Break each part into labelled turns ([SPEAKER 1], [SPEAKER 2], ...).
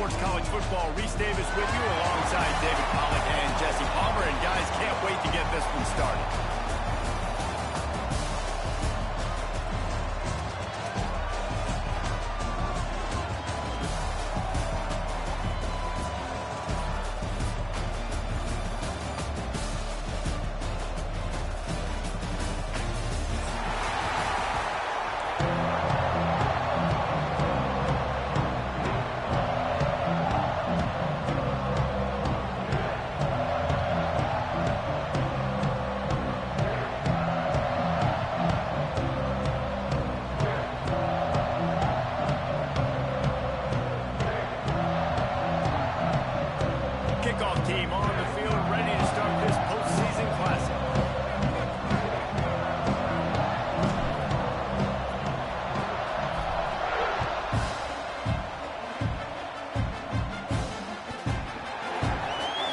[SPEAKER 1] Sports College Football. Reese Davis with you alongside David Pollack and Jesse Palmer. And guys, can't wait to get this one started. Kickoff team on the field, ready to start this postseason classic.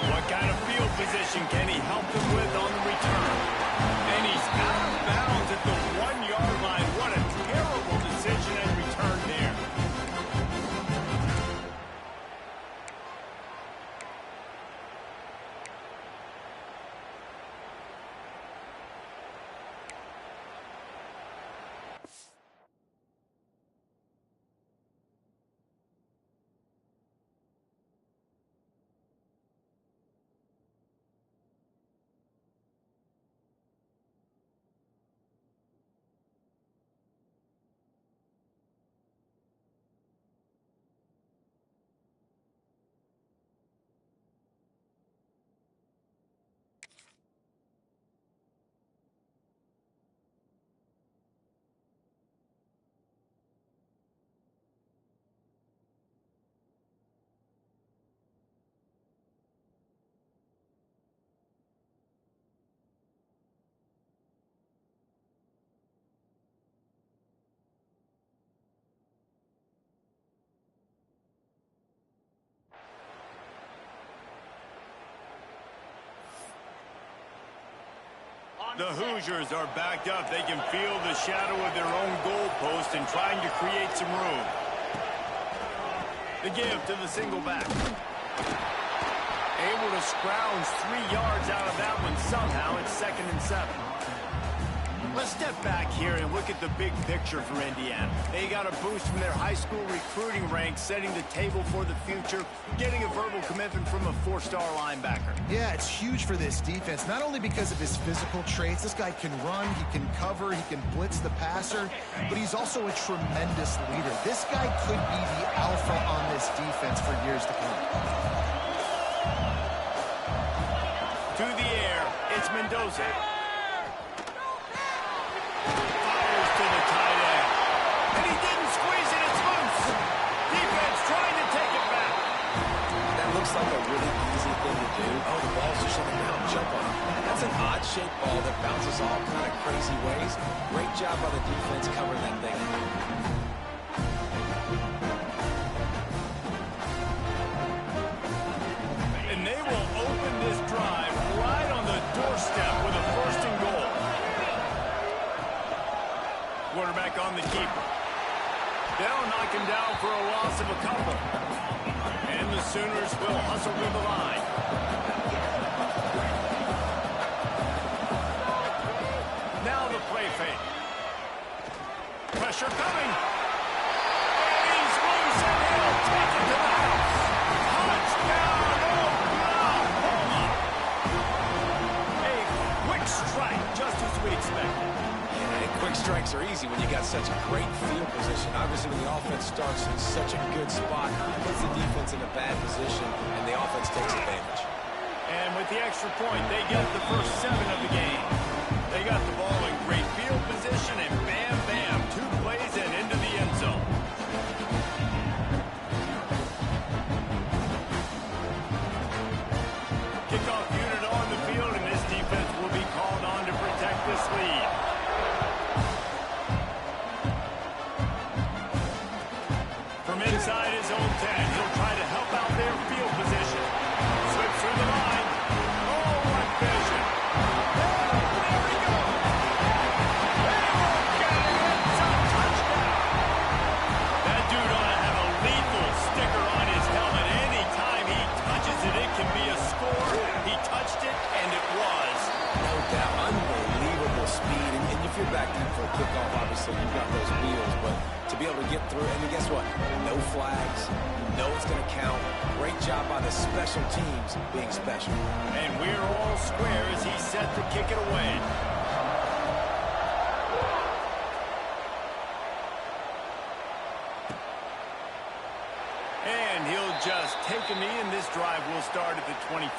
[SPEAKER 1] What kind of field position can he help them with on the return? And he's out of bounds at the 1-yard line. What a terrible decision and return there. The Hoosiers are backed up. They can feel the shadow of their own goalpost and trying to create some room. The give to the single back. Able to scrounge 3 yards out of that one somehow. It's 2nd and 7. Let's step back here and look at the big picture for Indiana. They got a boost from their high school recruiting ranks, setting the table for the future, getting a verbal commitment from a 4-star linebacker.
[SPEAKER 2] Yeah, it's huge for this defense, not only because of his physical traits. This guy can run, he can cover, he can blitz the passer, but he's also a tremendous leader. This guy could be the alpha on this defense for years to come.
[SPEAKER 1] To the air, it's Mendoza.
[SPEAKER 3] Like a really easy thing to do. Oh, the ball's just on the ground. Jump on it. That's an odd-shaped ball that bounces all kind of crazy ways. Great job by the defense covering that thing.
[SPEAKER 1] And they will open this drive right on the doorstep with a 1st and goal. Quarterback on the keeper. They'll knock him down for a loss of a couple. And the Sooners will hustle to the line. Now the play fake. Pressure coming. And he's loose and he'll take it to the house. Touchdown, Oklahoma. A quick strike, just as we expected.
[SPEAKER 3] Quick strikes are easy when you got such a great field position. Obviously, when the offense starts in such a good spot, it puts the defense in a bad position, and the offense takes advantage.
[SPEAKER 1] And with the extra point, they get the first 7 of the game. They got the ball in great field position, and bam, bam, 2 plays and into the end zone. Kickoff unit on the field, and this defense will be called on to protect this lead. Inside his own 10, he'll try to help out their field position. Slips through the line. Oh, what vision.
[SPEAKER 3] that. Unbelievable speed. And if you're back there for a kickoff, obviously you've got those wheels. But to be able to get through, and then guess what? No flags. You know it's going to count. Great job by the special teams being special.
[SPEAKER 1] And we're all square as he's set to kick it away. And he'll just take a knee, and this drive will start at the 25.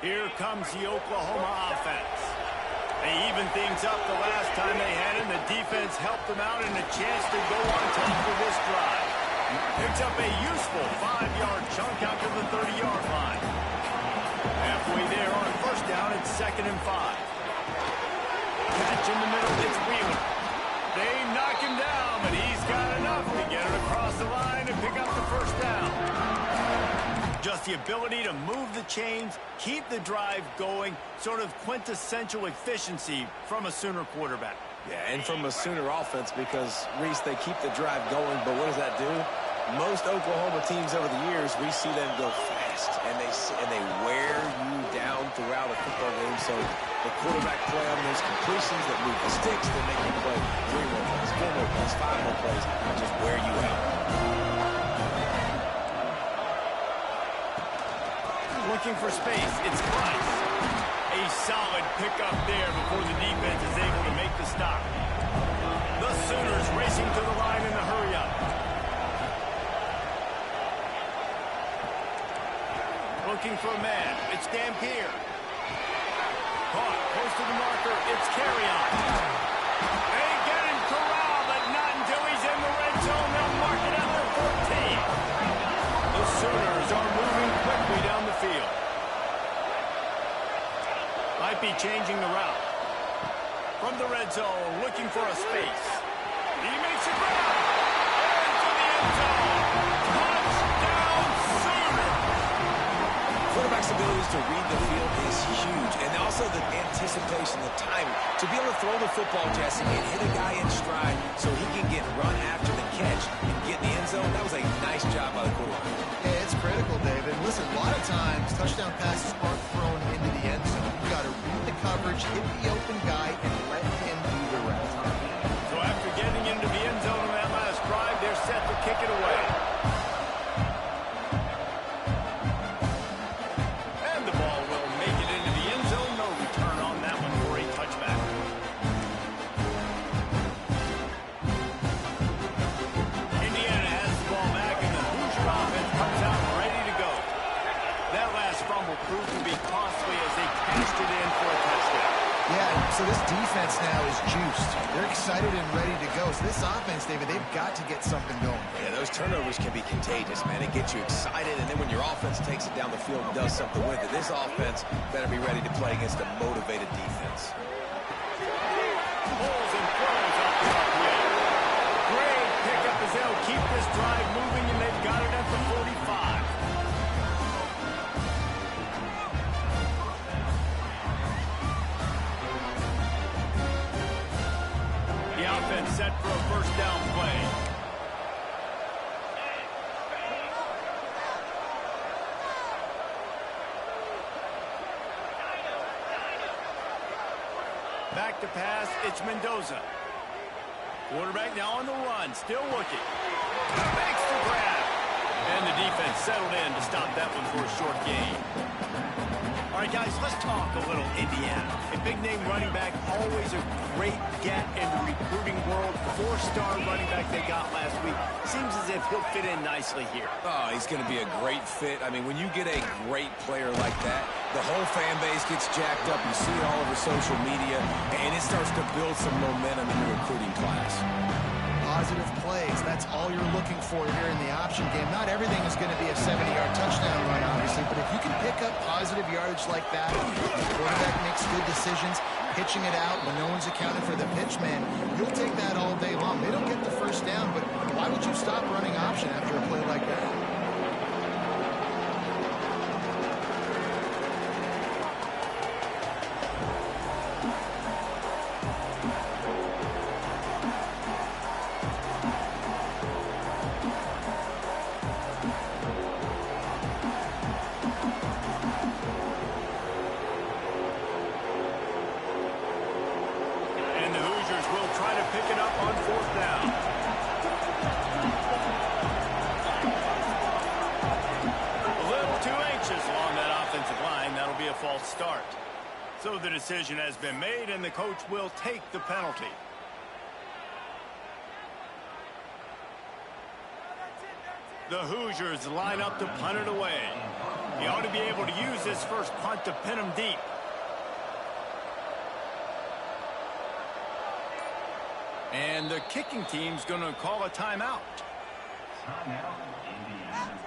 [SPEAKER 1] Here comes the Oklahoma offense. They evened things up the last time they had him. The defense helped them out and a chance to go on top for this drive. Picks up a useful 5-yard chunk out to the 30-yard line. Halfway there on first down, it's 2nd and 5. Catch in the middle, it's Wheeler. They knock him down, but he's got enough to get it across the line and pick up the first down. Just the ability to move the chains, keep the drive going, sort of quintessential efficiency from a Sooner quarterback.
[SPEAKER 3] Yeah, and from a Sooner offense because, Reese, they keep the drive going, but what does that do? Most Oklahoma teams over the years, we see them go fast, and they wear you down throughout a football game. So the quarterback play on those completions that move the sticks, that make you play 3 more plays, 4 more plays, 5 more plays, and just wear you out.
[SPEAKER 1] Looking for space, it's Price. A solid pickup there before the defense is able to make the stop. The Sooners racing to the line in the hurry-up. Looking for a man, it's Dampier. Caught, close to the marker, it's Carrion. They get him corralled, but not until he's in the red zone. They'll mark it at the 14. The Sooners are moving quickly down the field. Might be changing the route. From the red zone, looking for a space. He makes a grab. Into the end zone. Touchdown, Sooners!
[SPEAKER 3] Quarterback's abilities to read the field is huge, and also the anticipation, the timing. To be able to throw the football, Jesse, and hit a guy in stride so he can get run after the catch and get in the end zone, that was a nice job by the quarterback.
[SPEAKER 2] Yeah, it's critical, David. Listen, a lot of times, touchdown passes aren't thrown into the end zone. You've got to read the coverage, hit the open guy, and let him do the rest.
[SPEAKER 1] So after getting into the end zone on that last drive, they're set to kick it away. And the ball will make it into the end zone. No return on that one for a touchback. Indiana has the ball back, and the Hoosier offense comes out ready to go. That last fumble proved to be costly as they cashed it in for a touchdown.
[SPEAKER 2] Yeah, so this defense now is juiced. They're excited and ready to go. So this offense, David, they've got to get something going.
[SPEAKER 3] Yeah, those turnovers can be contagious, man. It gets you excited, and then when your offense takes it down the field and does something with it, this offense better be ready to play against a motivated defense.
[SPEAKER 1] Pulls and throws off the upfield. Great pickup as they'll keep this drive moving, and they've got it at the 45. The offense set for a first down play. Back to pass, it's Mendoza. Quarterback now on the run, still looking. Makes the grab. And the defense settled in to stop that one for a short gain. All right, guys, let's talk a little Indiana. A big-name running back, always a great get in the recruiting world. 4-star running back they got last week. Seems as if he'll fit in nicely here.
[SPEAKER 3] Oh, he's going to be a great fit. I mean, when you get a great player like that, the whole fan base gets jacked up. You see it all over social media, and it starts to build some momentum in the recruiting class.
[SPEAKER 2] Positive plays, that's all you're looking for here in the option game. Not everything is going to be a 70-yard touchdown run, obviously, but if you can pick up positive yardage like that, the quarterback makes good decisions, pitching it out when no one's accounting for the pitch man, you'll take that all day long. They don't get the first down, but why would you stop running option after a play like that?
[SPEAKER 1] They'll try to pick it up on 4th down. A little too anxious along that offensive line. That'll be a false start. So the decision has been made, and the coach will take the penalty. The Hoosiers line up to punt it away. He ought to be able to use this first punt to pin him deep. And the kicking team's going to call a timeout.
[SPEAKER 4] Timeout, Indiana.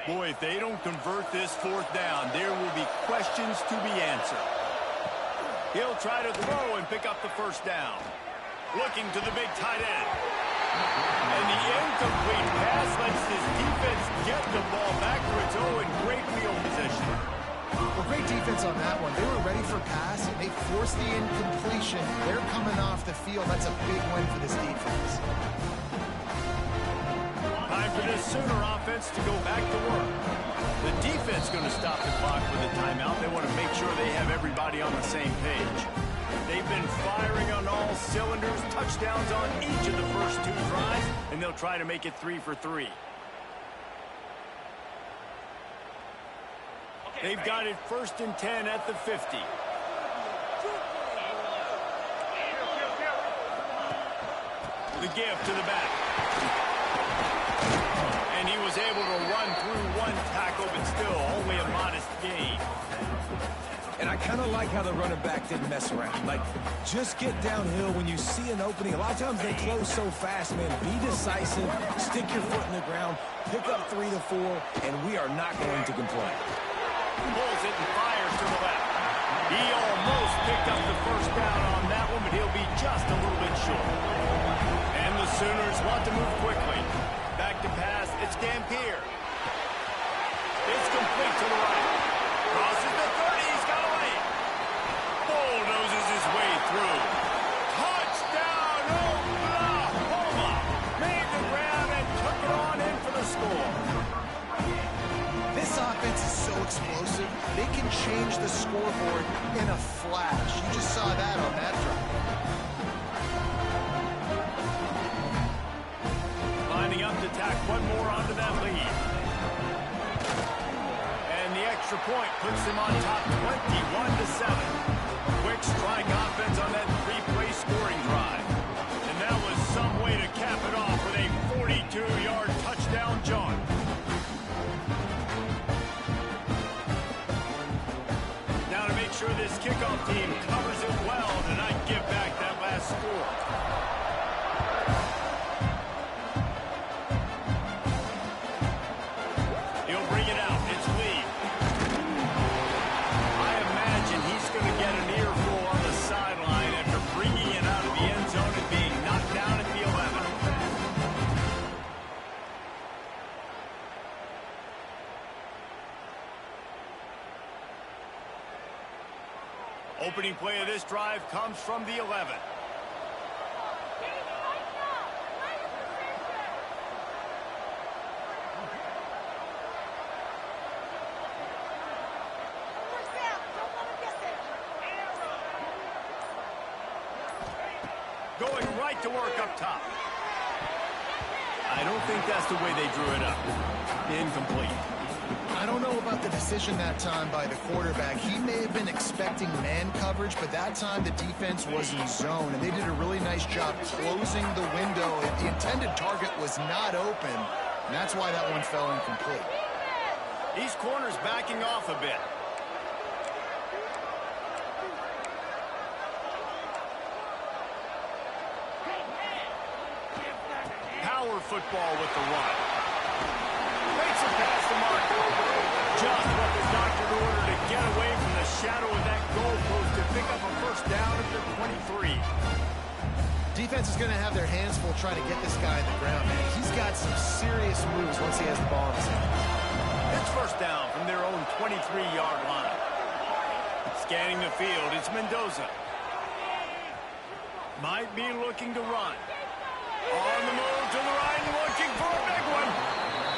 [SPEAKER 1] Boy, if they don't convert this 4th down, there will be questions to be answered. He'll try to throw and pick up the first down. Looking to the big tight end. And the incomplete pass lets this defense get the ball back to its own in great field position.
[SPEAKER 2] Well, great defense on that one. They were ready for pass, and they forced the incompletion. They're coming off the field. That's a big win for this defense.
[SPEAKER 1] Time for this Sooner offense to go back to work. The defense going to stop the clock with a timeout. They want to make sure they have everybody on the same page. They've been firing on all cylinders, touchdowns on each of the first 2 drives, and they'll try to make it 3 for 3. They've got it 1st and 10 at the 50. The give to the back. And he was able to run through 1 tackle, but still only a modest gain.
[SPEAKER 3] And I kind of like how the running back didn't mess around. Like, just get downhill when you see an opening. A lot of times they close so fast, man. Be decisive, stick your foot in the ground, pick up 3 to 4, and we are not going to complain.
[SPEAKER 1] Pulls it and fires to the left. He almost picked up the first down on that one, but he'll be just a little bit short. And the Sooners want to move quickly. Back to pass, it's Dampier. It's complete to the right. Crosses the 30, he's got away. Bulldozes his way through. Touchdown, Oklahoma! Made the grab and took it on in for the score.
[SPEAKER 2] This offense is so explosive, they can change the scoreboard in a flash. You just saw that on that drive.
[SPEAKER 1] Lining up to tack one more onto that lead. And the extra point puts them on top 21-7. Quick strike offense on that 3-play scoring drive. And that was some way to cap it off with a 42-yard touchdown jaunt. Now to make sure this kickoff team covers it well to not give back that last score. He'll bring it out. It's Lee. I imagine he's going to get an earful on the sideline after bringing it out of the end zone and being knocked down at the 11. Opening play of this drive comes from the 11. Going right to work up top. I don't think that's the way they drew it up. Incomplete.
[SPEAKER 2] I don't know about the decision that time by the quarterback. He may have been expecting man coverage, but that time the defense was in zone, and they did a really nice job closing the window. The intended target was not open, and that's why that one fell incomplete.
[SPEAKER 1] These corners backing off a bit. Power football with the run. Makes it past the mark. Just what the doctor ordered to get away from the shadow of that goalpost to pick up a first down at the 23.
[SPEAKER 2] Defense is going to have their hands full trying to get this guy in the ground, man. He's got some serious moves once he has the ball in his hands.
[SPEAKER 1] It's first down from their own 23-yard line. Scanning the field, it's Mendoza. Might be looking to run. On the move to the right and looking for a big one.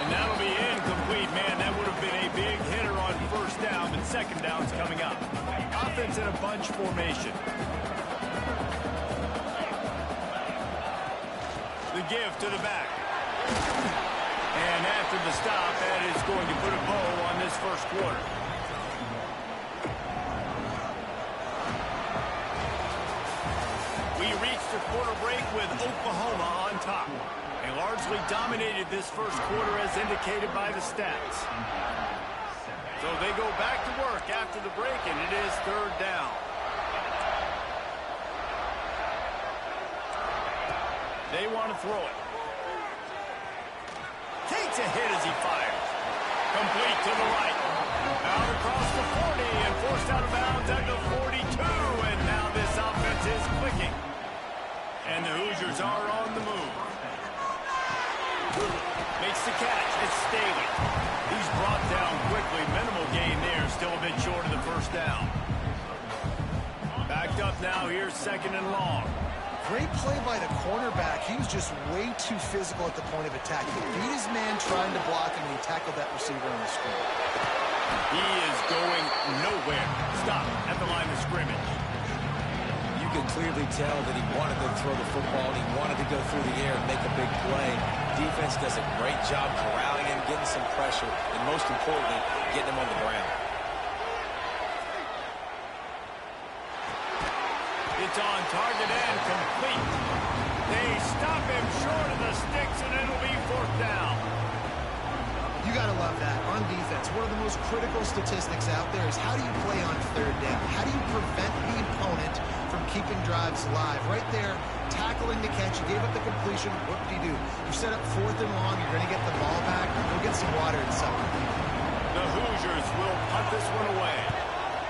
[SPEAKER 1] And that'll be incomplete, man. That would have been a big hitter on first down, but second down's coming up. Offense in a bunch formation. The give to the back. And after the stop, that is going to put a bow on this first quarter. We reached the quarter break with Oklahoma on top. They largely dominated this first quarter as indicated by the stats. So they go back to work after the break, and it is third down. They want to throw it. Takes a hit as he fires. Complete to the right. Out across the 40 and forced out of bounds at the 42. And now this offense is clicking. And the Hoosiers are on the move. Makes the catch. It's Staley. He's brought down quickly. Minimal gain there. Still a bit short of the first down. Backed up now here, second and long.
[SPEAKER 2] Great play by the cornerback. He was just way too physical at the point of attack. He beat his man trying to block him, and he tackled that receiver on the screen.
[SPEAKER 1] He is going nowhere. Stop at the line of scrimmage.
[SPEAKER 3] You can clearly tell that he wanted to throw the football, and he wanted to go through the air and make a big play. Defense does a great job corralling him, getting some pressure, and most importantly, getting him on the ground.
[SPEAKER 1] It's on target and complete. They stop him short of the sticks, and it'll be fourth down.
[SPEAKER 2] You got to love that. On defense, one of the most critical statistics out there is how do you play on third down? How do you prevent the opponent from keeping drives alive? Right there, tackling the catch. You gave up the completion. What do? You set up fourth and long. You're going to get the ball back. Go get some water and something.
[SPEAKER 1] The Hoosiers will punt this one away.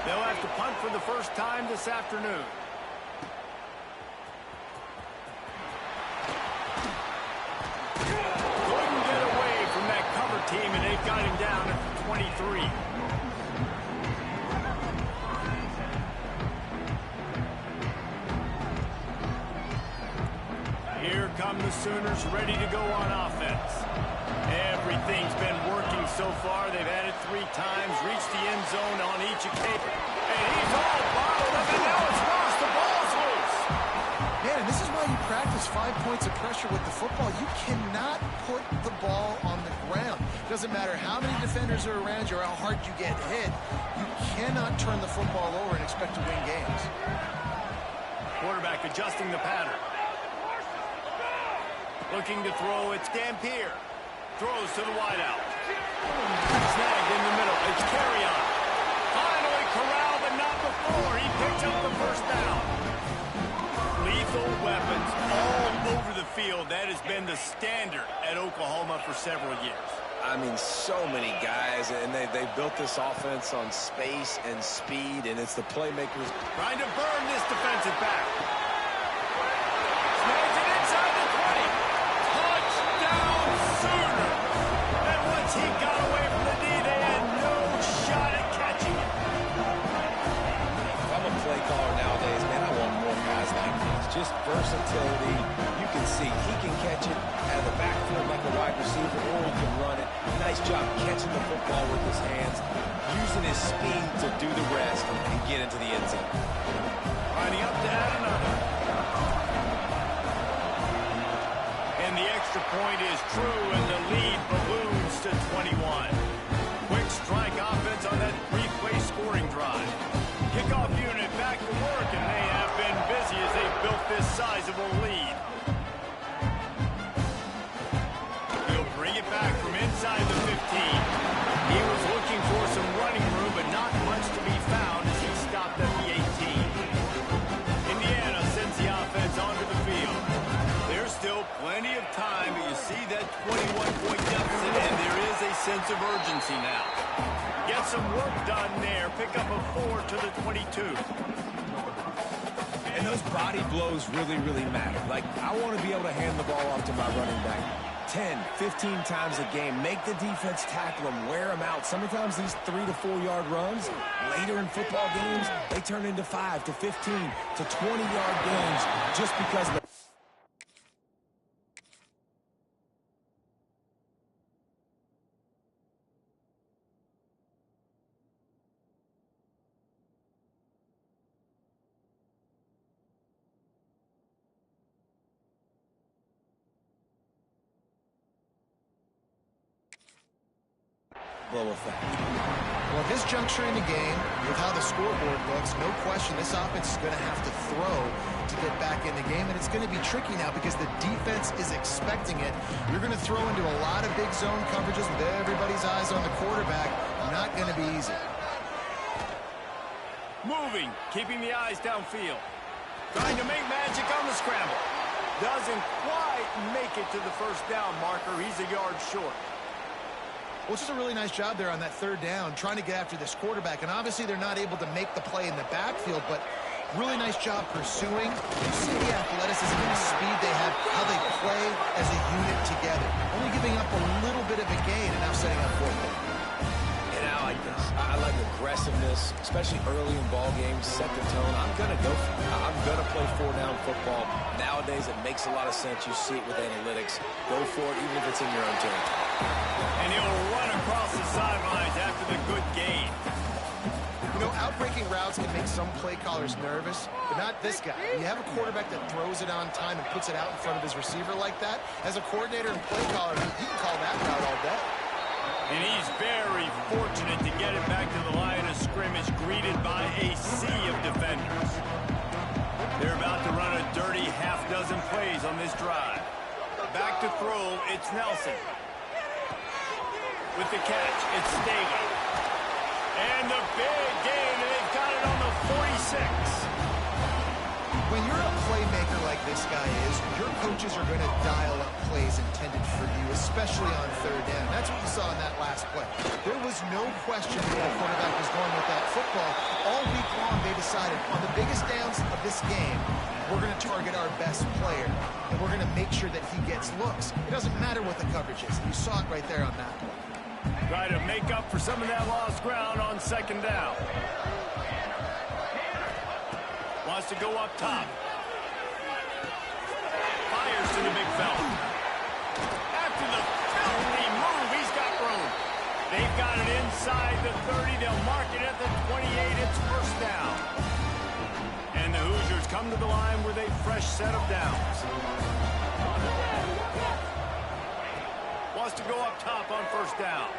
[SPEAKER 1] They'll have to punt for the first time this afternoon. Team, and they've got him down at 23. Here come the Sooners ready to go on offense. Everything's been working so far. They've had it 3 times, reached the end zone on each occasion. And he's all bottled up, and now it's Ross. The ball's loose.
[SPEAKER 2] Man, and this is why you practice 5 points of pressure with the football. You cannot put the ball on the ground. Doesn't matter how many defenders are around you or how hard you get hit. You cannot turn the football over and expect to win games.
[SPEAKER 1] Quarterback adjusting the pattern. Looking to throw, it's Dampier. Throws to the wideout. Snagged in the middle. It's Carrion. Finally corralled, but not before. He picks up the first down. Lethal weapons all over the field. That has been the standard at Oklahoma for several years.
[SPEAKER 3] I mean, so many guys, and they built this offense on space and speed, and it's the playmakers.
[SPEAKER 1] Trying to burn this defensive back. Snags it inside the 20. Touchdown, Sooner. And once he got away from the D, they had no shot at catching it.
[SPEAKER 3] If I'm a play caller nowadays, man, I want more guys like this. Just versatility. You can see he can catch it out of the backfield like a wide receiver, or he can run it. Nice job catching the football with his hands, using his speed to do the rest and get into the end zone.
[SPEAKER 1] Lining up to add another. And the extra point is true, and the lead balloons to 21. Quick strike offense on that three-play scoring drive. Kickoff unit back to work, and they have been busy as they built this sizable lead. He'll bring it back from inside the 15. He was looking for some running room, but not much to be found as he stopped at the 18. Indiana sends the offense onto the field. There's still plenty of time, but you see that 21-point deficit, and there is a sense of urgency now. Get some work done there. Pick up a 4 to the 22.
[SPEAKER 3] And those body blows really, really matter. Like, I want to be able to hand the ball off to my running back. 10, 15 times a game. Make the defense tackle them, wear them out. Sometimes these 3 to 4 yard runs, later in football games, they turn into 5 to 15 to 20 yard games just because of the blow effect.
[SPEAKER 2] Well, at this juncture in the game, with how the scoreboard looks, no question this offense is going to have to throw to get back in the game, and it's going to be tricky now because the defense is expecting it. You're going to throw into a lot of big zone coverages with everybody's eyes on the quarterback. Not going to be easy.
[SPEAKER 1] Moving, keeping the eyes downfield. Trying to make magic on the scramble. Doesn't quite make it to the first down marker. He's a yard short.
[SPEAKER 2] Well, it's just a really nice job there on that third down, trying to get after this quarterback. And obviously they're not able to make the play in the backfield, but really nice job pursuing. You see the athleticism and the speed they have, how they play as a unit together. Only giving up a little bit of a gain and now setting up fourth down.
[SPEAKER 3] And I like this. I like aggressiveness, especially early in ball games. Set the tone. I'm going to go for it. I'm going to play 4-down football. Nowadays, it makes a lot of sense. You see it with analytics. Go for it, even if it's in your own territory.
[SPEAKER 1] And he'll run across the sidelines after the good gain.
[SPEAKER 2] You know, outbreaking routes can make some play callers nervous, but not this guy. When you have a quarterback that throws it on time and puts it out in front of his receiver like that, as a coordinator and play caller, he can call that route all day.
[SPEAKER 1] And he's very fortunate to get it back to the line of scrimmage, greeted by a sea of defenders. They're about to run a dirty half-dozen plays on this drive. Back to throw, it's Nelson. With the catch, it's Staley. And the big gain, and they've got it on the 46.
[SPEAKER 2] When you're a playmaker like this guy is, your coaches are going to dial up plays intended for you, especially on third down. That's what you saw in that last play. There was no question where the quarterback was going with that football. All week long, they decided on the biggest downs of this game, we're going to target our best player, and we're going to make sure that he gets looks. It doesn't matter what the coverage is. You saw it right there on that one.
[SPEAKER 1] Try to make up for some of that lost ground on second down. Wants to go up top. Fires to the big fella. After the filthy move, he's got room. They've got it inside the 30. They'll mark it at the 28. It's first down. And the Hoosiers come to the line with a fresh set of downs. Wants to go up top on first down.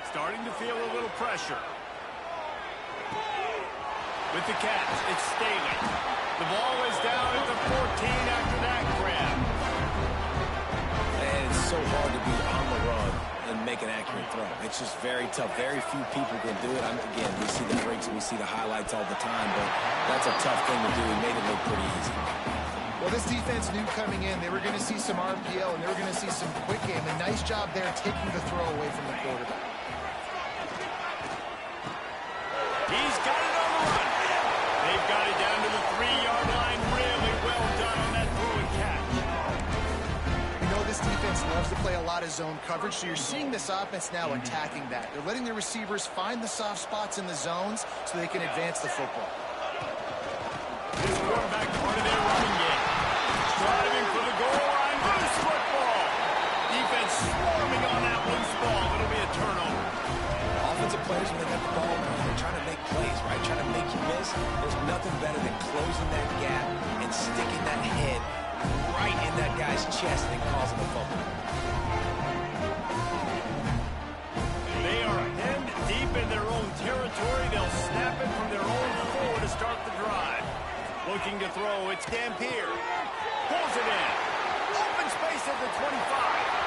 [SPEAKER 1] Starting to feel a little pressure. With the catch, it's Staley. The ball is down at the 14 after that grab.
[SPEAKER 3] And it's so hard to be on the run and make an accurate throw. It's just very tough. Very few people can do it. Again, we see the breaks, we see the highlights all the time, but that's a tough thing to do. He made it look pretty easy.
[SPEAKER 2] Well, this defense knew coming in they were going to see some RPO and they were going to see some quick game. A nice job there taking the throw away from the quarterback.
[SPEAKER 1] He's got it on the run. They've got it down to the 3-yard line. Really well done on that throw and catch.
[SPEAKER 2] You know this defense loves to play a lot of zone coverage, so you're seeing this offense now attacking that. They're letting the receivers find the soft spots in the zones so they can advance the football.
[SPEAKER 1] This quarterback part of their running game. Driving for the goal line. Loose football. Defense swarming on that loose ball. It'll be a turnover.
[SPEAKER 3] Offensive players, when they got the ball, they're trying to make plays, right? Trying to make you miss. There's nothing better than closing that gap and sticking that head right in that guy's chest and causing a fumble.
[SPEAKER 1] They are hemmed deep in their own territory. They'll snap it from their own 4 to start the drive. Looking to throw, it's Dampier. Pulls it in. Open space at the 25.